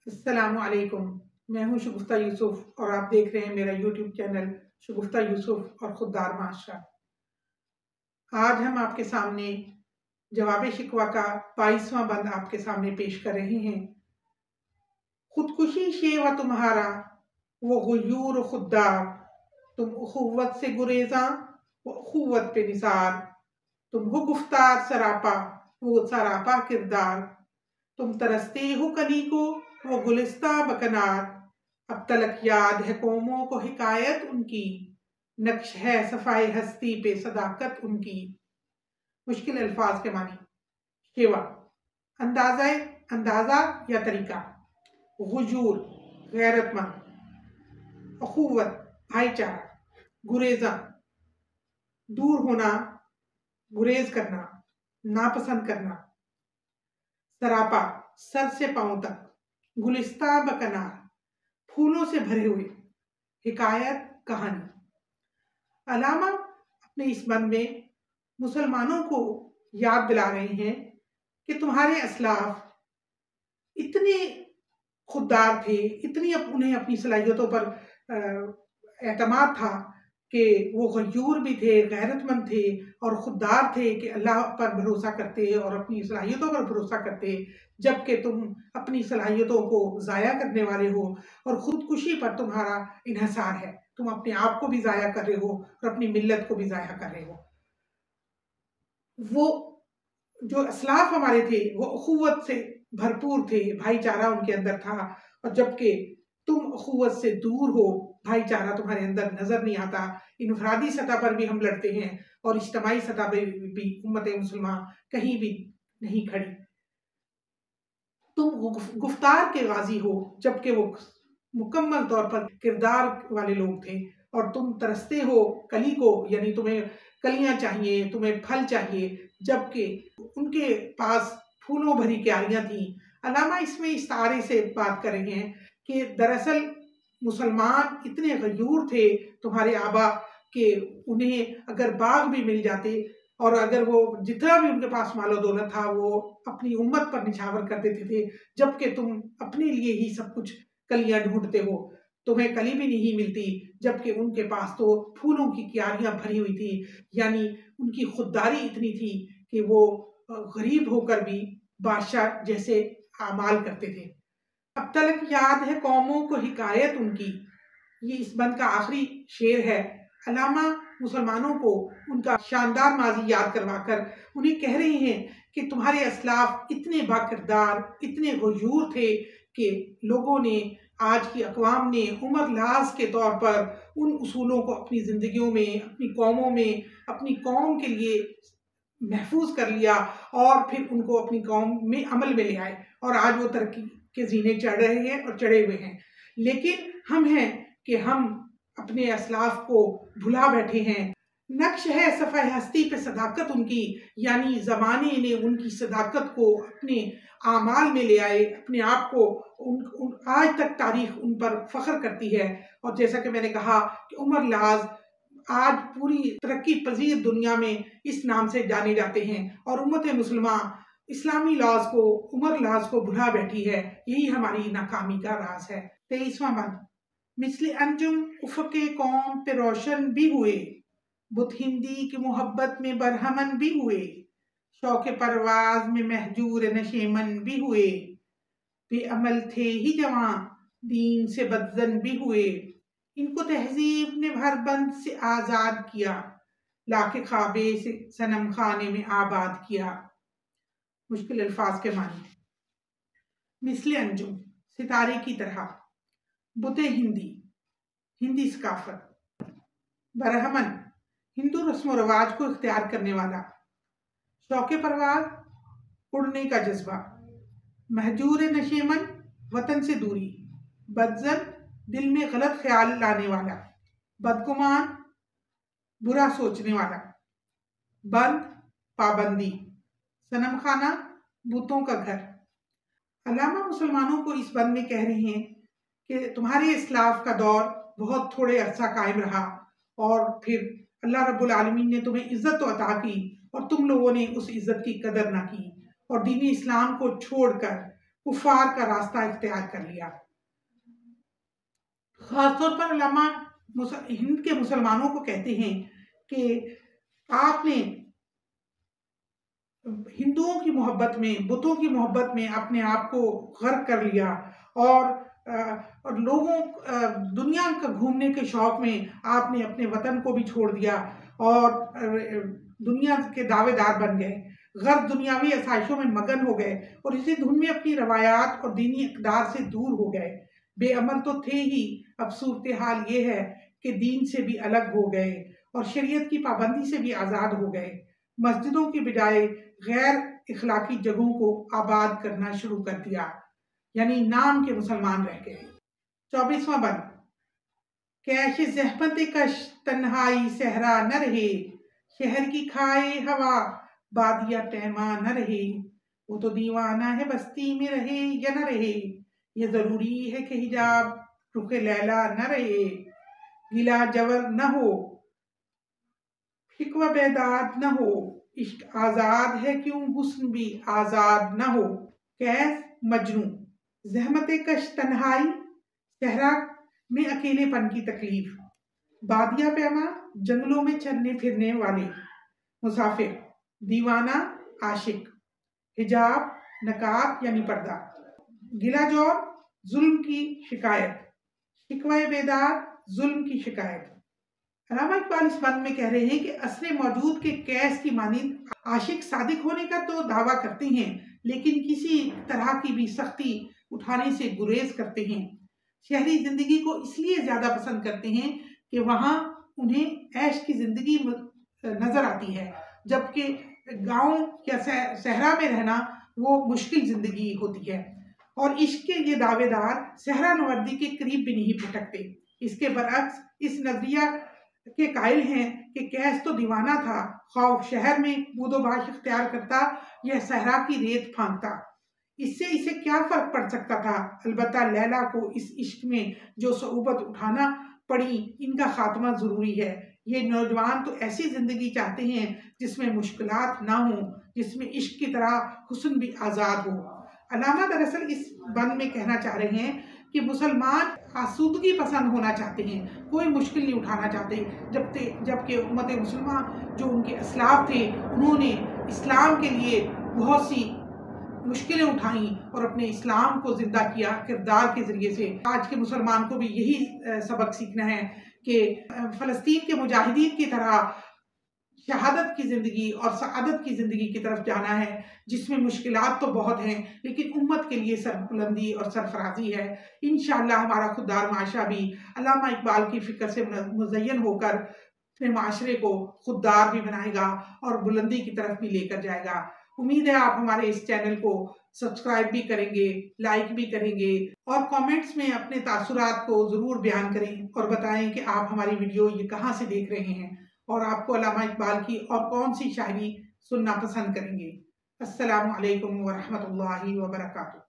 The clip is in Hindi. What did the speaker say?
अस्सलामुअलैकुम। मैं हूं शगुफ्ता यूसुफ और आप देख रहे हैं मेरा यूट्यूब चैनल शगुफ्ता यूसुफ और खुददार माशरा। आज हम आपके सामने जवाब शिकवा का 22वां बंद आपके सामने पेश कर रहे हैं। खुदकुशी शेवा तुम्हारा वो गुयूर खुददार, तुम उखुव्वत से गुरेजा वो उखुव्वत पे निसार, तुम हो गुफ्तार सरापा वो सरापा किरदार, तुम तरसते हो कली को वो गुलिस्ता बकनार, अब तलक याद है कौमों को हिकायत उनकी, नक्श है सफाई हस्ती पे सदाकत उनकी। मुश्किल अल्फाज के मानी। शेवा अंदाजा या तरीका, गुजूर गैरतमंद, अखुवत भाईचारा, गुरेजा दूर होना, गुरेज करना, नापसंद करना, सरापा सर से पांव तक, गुलिस्ता बकनार फूलों से भरे हुए, हिकायत कहानी। अलामा अपने इस बंद में मुसलमानों को याद दिला रहे हैं कि तुम्हारे असलाफ इतने खुददार थे, इतनी उन्हें अपनी सलाहियतों पर एतमाद था कि वो गयूर भी थे, गैरतमंद थे और खुददार थे कि अल्लाह पर भरोसा करते और अपनी सलाहियतों पर भरोसा करते, जबकि तुम अपनी सलाहियतों को ज़ाया करने वाले हो और ख़ुदकुशी पर तुम्हारा इन्हसार है। तुम अपने आप को भी ज़ाया कर रहे हो और अपनी मिल्लत को भी ज़ाया कर रहे हो। वो जो असलाफ हमारे थे वो अखुवत से भरपूर थे, भाईचारा उनके अंदर था, और जबकि तुम अखुवत से दूर हो, भाईचारा तुम्हारे अंदर नजर नहीं आता। इनफरादी सतह पर भी हम लड़ते हैं और इज्तिमाई सतह पर भी उम्मत मुसलमान कहीं भी नहीं खड़ी। तुम गुफ्तार के गाजी हो, जबकि वो मुकम्मल तौर पर किरदार वाले लोग थे, और तुम तरसते हो कली को, यानी तुम्हें कलियां चाहिए, तुम्हें फल चाहिए, जबकि उनके पास फूलों भरी क्यारियां थी। अलामा इसमें इस तारे से बात कर रहे हैं कि दरअसल मुसलमान इतने गयूर थे तुम्हारे आबा के उन्हें अगर बाग भी मिल जाते और अगर वो जितना भी उनके पास मालो दौलत था वो अपनी उम्मत पर निछावर कर देते थे, जबकि तुम अपने लिए ही सब कुछ कलियां ढूंढते हो, तुम्हें कली भी नहीं मिलती, जबकि उनके पास तो फूलों की क्यारियां भरी हुई थी। यानी उनकी खुददारी इतनी थी कि वो गरीब होकर भी बादशाह जैसे आमाल करते थे। अब तलक याद है कौमों को हिकायत उनकी, ये इस बंद का आखिरी शेर है। अलामा मुसलमानों को उनका शानदार माजी याद करवाकर उन्हें कह रहे हैं कि तुम्हारे असलाफ इतने बाकिरदार, इतने गयूर थे कि लोगों ने, आज की अक़वाम ने उमर लाज के तौर पर उन उसूलों को अपनी ज़िंदगियों में, अपनी कौमों में, अपनी कौम के लिए महफूज कर लिया और फिर उनको अपनी कौम में अमल में ले आए, और आज वो तरक्की के जीने चढ़ रहे हैं और चढ़े हुए हैं। लेकिन हम हैं कि हम अपने असलाफ को भुला बैठे हैं। नक्श है सफ़ाई हस्ती पे सदाकत उनकी, यानी ज़माने ने उनकी सदाकत को अपने आमाल में ले आए, अपने आप को आज तक तारीख उन पर फ़ख्र करती है। और जैसा कि मैंने कहा कि उमर लाज आज पूरी तरक्की पजीर दुनिया में इस नाम से जाने जाते हैं, और उम्मत मुसलमान इस्लामी लाज को, उमर लाज को भुला बैठी है। यही हमारी नाकामी का राज है। 23वां बंद। मिसले अंजुम उफ़क़े कौम पे रोशन भी हुए, बुत हिंदी की मोहब्बत में बरहमन भी हुए, शौक़ परवाज में महजूर नशेमन भी हुए, बेअमल थे ही जवां दीन से बदजन भी हुए, इनको तहजीब ने भरबंद से आज़ाद किया, लाके ख्वाबे से सनम खाने में आबाद किया। मुश्किल अल्फाज के मानी। मिसले अंजुम सितारे की तरह, बुते हिंदी हिंदी सकाफत, बरहमन हिंदू रस्म व रवाज को इख्तियार करने वाला, शौक़ परवाज उड़ने का जज्बा, महजूर नशेमन वतन से दूरी, बदजन दिल में गलत ख्याल लाने वाला, बदगुमान बुरा सोचने वाला, बंद पाबंदी, सनम खाना बूतों का घर। अलामा मुसलमानों को इस बंद में कह रहे हैं कि तुम्हारे इस्लाफ का दौर बहुत थोड़े अरसा कायम रहा, और फिर अल्लाह रब्बुल आलमीन ने तुम्हें इज्जत तो अता की और तुम लोगों ने उस इज्जत की कदर ना की, और दीन इस्लाम को छोड़कर कुफार का रास्ता इख्तियार कर लिया। खासतौर पर अल्लामा हिंद के मुसलमानों को कहते हैं कि आपने हिंदुओं की मोहब्बत में, बुतों की मोहब्बत में अपने आप को गर्क कर लिया और लोगों दुनिया का घूमने के शौक में आपने अपने वतन को भी छोड़ दिया और दुनिया के दावेदार बन गए, गर्क दुनियावी आसाइशों में मगन हो गए और इसी धुन में अपनी रवायात और दीनी इक़दार से दूर हो गए। बेअमल तो थे ही, अब सूरत हाल ये है कि दीन से भी अलग हो गए और शरीयत की पाबंदी से भी आज़ाद हो गए। मस्जिदों की बजाय गैर इखलाकी जगहों को आबाद करना शुरू कर दिया, यानी नाम के मुसलमान रह गए। 24वां बंद, कैश ज़हमत कश तन्हाई सहरा न रहे, शहर की खाए हवा बादिया टहमा न रहे, वो तो दीवाना है बस्ती में रहे या न रहे, ये जरूरी है कि हिजाब रुखे लैला न रहे, गिला जवर न हो शिकवा बेदाद न हो, इश्क आजाद है क्यों हुस्न भी आजाद न हो। कैस मजनू, ज़हमत कश तन्हाई, सहरा में अकेलेपन की तकलीफ, बादिया पैमा जंगलों में चलने फिरने वाले मुसाफिर, दीवाना आशिक, हिजाब नकाब यानी पर्दा, गिला जौर जुल्म की शिकायत, शिकवा बेदार जुल्म की शिकायत। अल्लामा इकबाल इस बंद में कह रहे हैं कि असरे मौजूद के कैस की मानिंद आशिक सादिक होने का तो दावा करते हैं, लेकिन किसी तरह की भी सख्ती उठाने से गुरेज करते हैं। शहरी जिंदगी को इसलिए ज्यादा पसंद करते हैं कि वहाँ उन्हें ऐश की जिंदगी नजर आती है, जबकि गांव या सहरा में रहना वो मुश्किल जिंदगी होती है। और इश्क के ये दावेदार सहरा नवर्दी के करीब भी नहीं फटकते। इसके बरअक्स इस नजरिया के कायल हैं कि कैस तो दीवाना था, खौफ शहर में बूदोबाश इख्तियार करता या सहरा की रेत फांकता, इससे इसे क्या फर्क पड़ सकता था। अलबत्ता लैला को इस इश्क में जो सऊबत उठाना पड़ी, इनका खात्मा जरूरी है। ये नौजवान तो ऐसी जिंदगी चाहते हैं जिसमें मुश्किलात ना हो, जिसमें इश्क की तरह हुस्न भी आज़ाद हो। अल्लामा दरअसल इस बंद में कहना चाह रहे हैं कि मुसलमान आसूदगी पसंद होना चाहते हैं, कोई मुश्किल नहीं उठाना चाहते, जबकि उम्मत मुसलमान जो उनके असलाफ थे उन्होंने इस्लाम के लिए बहुत सी मुश्किलें उठाई और अपने इस्लाम को जिंदा किया किरदार के जरिए से। आज के मुसलमान को भी यही सबक सीखना है कि फ़लस्तीन के मुजाहिदीन की तरह शहादत की ज़िंदगी और सआदत की ज़िंदगी की तरफ जाना है, जिसमें मुश्किलात तो बहुत हैं लेकिन उम्मत के लिए सरबुलंदी और सरफराजी है। इंशाअल्लाह हमारा खुददार माशरा भी अल्लामा इकबाल की फ़िक्र से मुज़य्यन होकर अपने माशरे को खुददार भी बनाएगा और बुलंदी की तरफ भी लेकर जाएगा। उम्मीद है आप हमारे इस चैनल को सब्सक्राइब भी करेंगे, लाइक भी करेंगे और कमेंट्स में अपने तासुरात को ज़रूर बयान करें और बताएं कि आप हमारी वीडियो ये कहाँ से देख रहे हैं और आपको अल्लामा इकबाल की और कौन सी शायरी सुनना पसंद करेंगे। अस्सलामु अलैकुम व रहमतुल्लाहि व बरकातुहू।